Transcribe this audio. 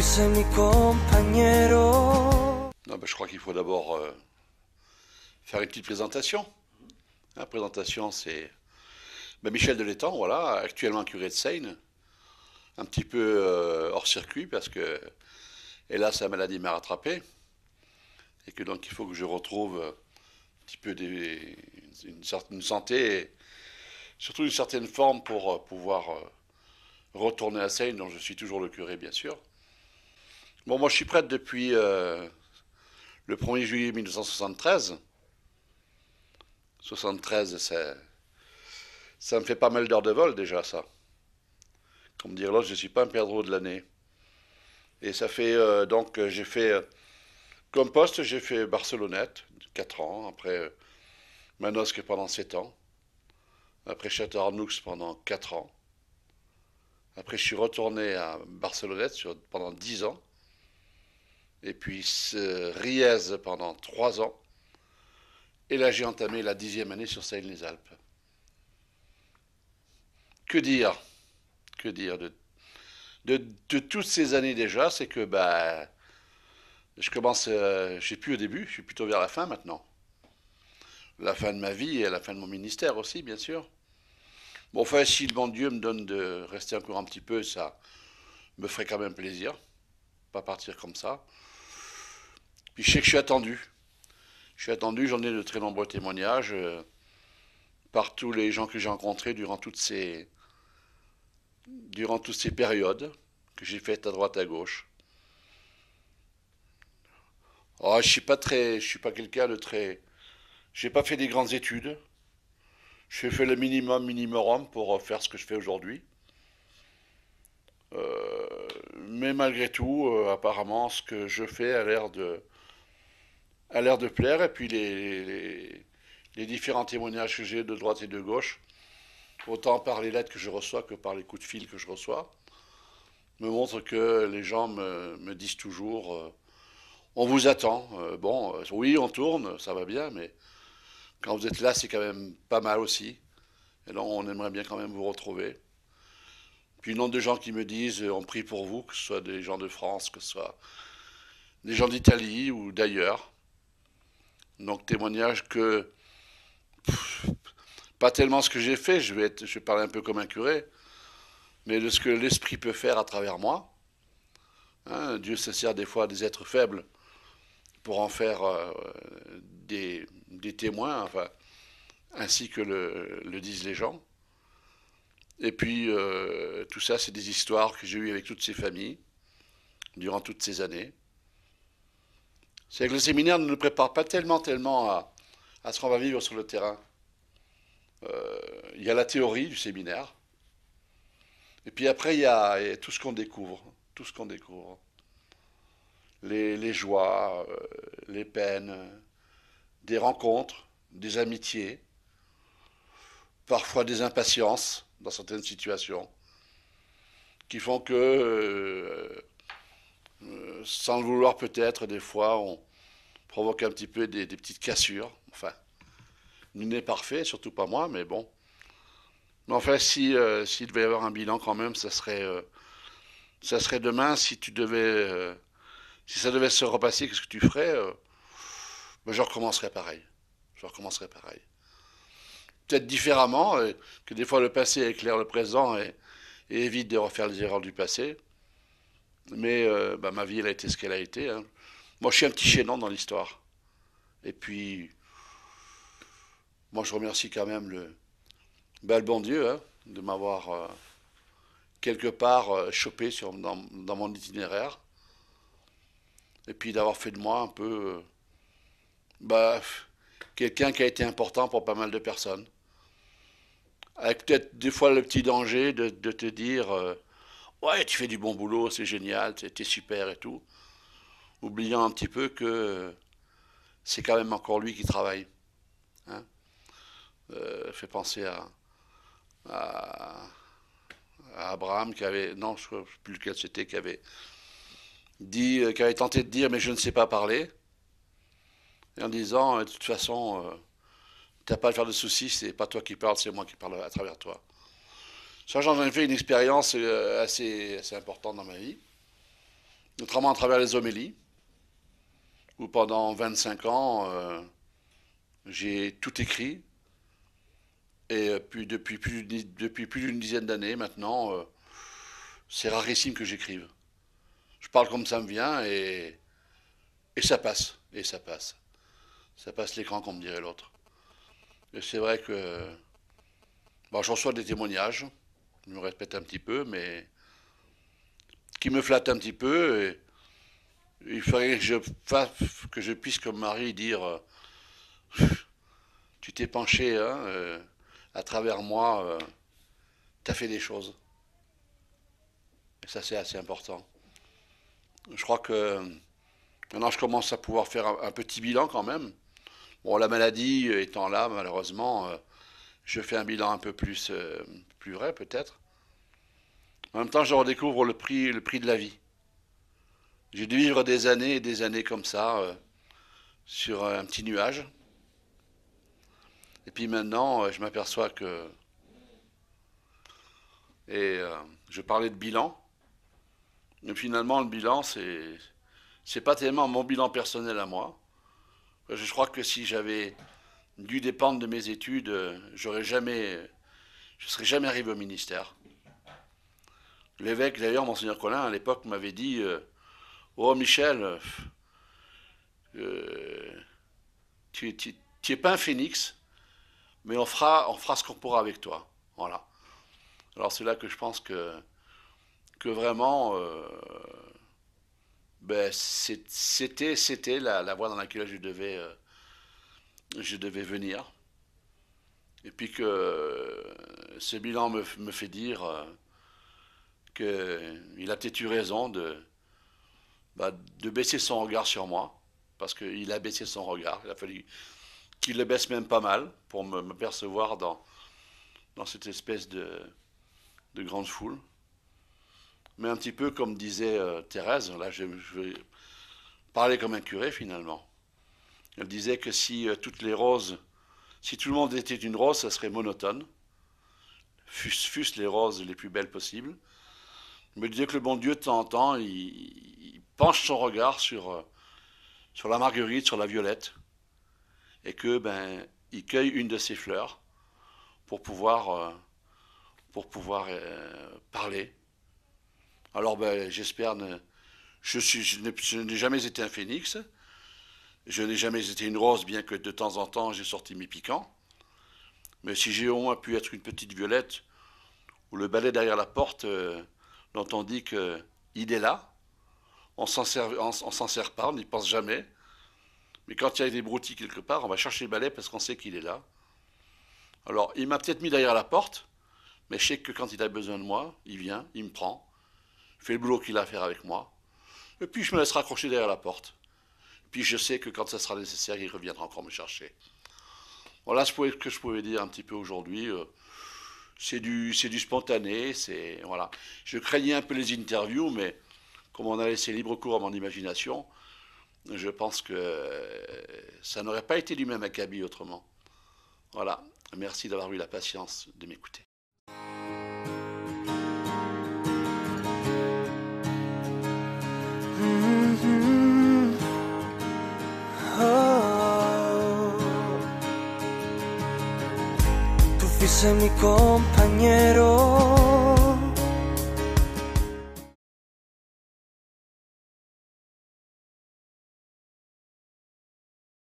sei mi compagnero. Non, ben, je crois qu'il faut d'abord faire une petite présentation. La présentation, c'est Michel Delétang, voilà, actuellement curé de Seine, un petit peu hors circuit parce que, hélas, la maladie m'a rattrapé et que donc il faut que je retrouve un petit peu une santé et surtout une certaine forme pour pouvoir retourner à Seine, dont je suis toujours le curé, bien sûr. Bon, moi, je suis prêtre depuis le 1er juillet 1973. 73, ça me fait pas mal d'heures de vol déjà, ça. Comme dire l'autre, je ne suis pas un perdreau de l'année. Et ça fait donc, j'ai fait comme poste, j'ai fait Barcelonnette, 4 ans. Après Manosque pendant 7 ans. Après Château-Arnoux pendant 4 ans. Après, je suis retourné à Barcelonnette pendant 10 ans. Et puis Riez pendant 3 ans. Et là, j'ai entamé la 10e année sur Seine-les-Alpes. Que dire? Que dire de toutes ces années déjà? C'est que bah, je commence, je suis plus au début, je suis plutôt vers la fin maintenant. La fin de ma vie et la fin de mon ministère aussi, bien sûr. Bon, enfin, si le bon Dieu me donne de rester encore un petit peu, ça me ferait quand même plaisir. Pas partir comme ça. Puis je sais que je suis attendu. Je suis attendu, j'en ai de très nombreux témoignages par tous les gens que j'ai rencontrés durant toutes ces périodes que j'ai faites à droite à gauche. Oh, je suis pas quelqu'un de très, j'ai pas fait des grandes études. J'ai fait le minimum pour faire ce que je fais aujourd'hui. Mais malgré tout, apparemment, ce que je fais a l'air de plaire. Et puis les différents témoignages que j'ai de droite et de gauche, autant par les lettres que je reçois que par les coups de fil que je reçois, me montrent que les gens me disent toujours on vous attend. Bon, oui, on tourne, ça va bien, mais quand vous êtes là, c'est quand même pas mal aussi. Et donc, on aimerait bien quand même vous retrouver. Puis, le nombre de gens qui me disent on prie pour vous, que ce soit des gens de France, que ce soit des gens d'Italie ou d'ailleurs. Donc, témoignage que pas tellement ce que j'ai fait, je vais parler un peu comme un curé, mais de ce que l'esprit peut faire à travers moi. Hein, Dieu se sert des fois des êtres faibles pour en faire des témoins, enfin, ainsi que le disent les gens. Et puis, tout ça, c'est des histoires que j'ai eues avec toutes ces familles, durant toutes ces années. C'est que le séminaire ne nous prépare pas tellement à ce qu'on va vivre sur le terrain. Il y a la théorie du séminaire, et puis après, il y a tout ce qu'on découvre. Tout ce qu'on découvre. Les joies, les peines, des rencontres, des amitiés, parfois des impatiences dans certaines situations, qui font que, sans le vouloir peut-être, des fois, on provoque un petit peu des petites cassures. Enfin, nul n'est parfait, surtout pas moi, mais bon. Mais enfin, s'il devait y avoir un bilan quand même, ça serait demain, si ça devait se repasser, qu'est-ce que tu ferais ben, je recommencerais pareil. Je recommencerais pareil. Peut-être différemment, que des fois le passé éclaire le présent et évite de refaire les erreurs du passé. Mais bah, ma vie, elle a été ce qu'elle a été. Hein. Moi, je suis un petit chaînon dans l'histoire. Et puis, moi, je remercie quand même le bon Dieu hein, de m'avoir quelque part chopé dans mon itinéraire. Et puis d'avoir fait de moi un peu bah, quelqu'un qui a été important pour pas mal de personnes. Avec peut-être des fois le petit danger de te dire ouais, tu fais du bon boulot, c'est génial, t'es super et tout. Oubliant un petit peu que c'est quand même encore lui qui travaille. Hein. Fait penser à, à Abraham qui avait, non, je ne sais plus lequel c'était, qui avait tenté de dire mais je ne sais pas parler. Et en disant de toute façon, t'as pas à te faire de soucis, c'est pas toi qui parles, c'est moi qui parle à travers toi. Ça, j'en ai fait une expérience assez importante dans ma vie. notamment à travers les homélies, où pendant 25 ans, j'ai tout écrit. Et puis depuis plus d'une dizaine d'années maintenant, c'est rarissime que j'écrive. Je parle comme ça me vient et ça passe. Et ça passe. Ça passe l'écran, comme dirait l'autre. Et c'est vrai que bon, je reçois des témoignages, je me répète un petit peu, mais qui me flattent un petit peu. Et il faudrait que je puisse, comme Marie, dire tu t'es penché hein, à travers moi, t'as fait des choses. Et ça, c'est assez important. Je crois que maintenant, je commence à pouvoir faire un petit bilan quand même. Bon, la maladie étant là, malheureusement, je fais un bilan un peu plus vrai peut-être. En même temps, je redécouvre le prix de la vie. J'ai dû vivre des années et des années comme ça, sur un petit nuage. Et puis maintenant, je m'aperçois que... Et je parlais de bilan. Mais finalement, le bilan, c'est pas tellement mon bilan personnel à moi. Je crois que si j'avais dû dépendre de mes études, je serais jamais arrivé au ministère. L'évêque, d'ailleurs, Monseigneur Collin, à l'époque, m'avait dit oh Michel, euh, tu es pas un phénix, mais on fera ce qu'on pourra avec toi. Voilà. Alors c'est là que je pense que vraiment, ben, c'était la voie dans laquelle je devais venir. Et puis que ce bilan me fait dire qu'il a peut-être eu raison de baisser son regard sur moi, parce qu'il a baissé son regard. Il a fallu qu'il le baisse même pas mal pour me percevoir dans cette espèce de grande foule. Mais un petit peu comme disait Thérèse, là je vais parler comme un curé finalement. Elle disait que si toutes les roses, si tout le monde était une rose, ça serait monotone, fût-ce les roses les plus belles possibles. Elle me disait que le bon Dieu, de temps en temps, il penche son regard sur la marguerite, sur la violette, et que ben il cueille une de ces fleurs pour pouvoir parler. Alors ben j'espère je n'ai jamais été un phénix, je n'ai jamais été une rose, bien que de temps en temps j'ai sorti mes piquants. Mais si j'ai au moins pu être une petite violette ou le balai derrière la porte dont on dit qu'il est là, on s'en sert pas, on n'y pense jamais. Mais quand il y a des broutilles quelque part, on va chercher le balai parce qu'on sait qu'il est là. Alors il m'a peut-être mis derrière la porte, mais je sais que quand il a besoin de moi, il vient, il me prend, fait le boulot qu'il a à faire avec moi, et puis je me laisse raccrocher derrière la porte. Puis je sais que quand ça sera nécessaire, il reviendra encore me chercher. Voilà ce que je pouvais dire un petit peu aujourd'hui. C'est du spontané, voilà. Je craignais un peu les interviews, mais comme on a laissé libre cours à mon imagination, je pense que ça n'aurait pas été du même acabit autrement. Voilà. Merci d'avoir eu la patience de m'écouter. Tú fuiste mi compañero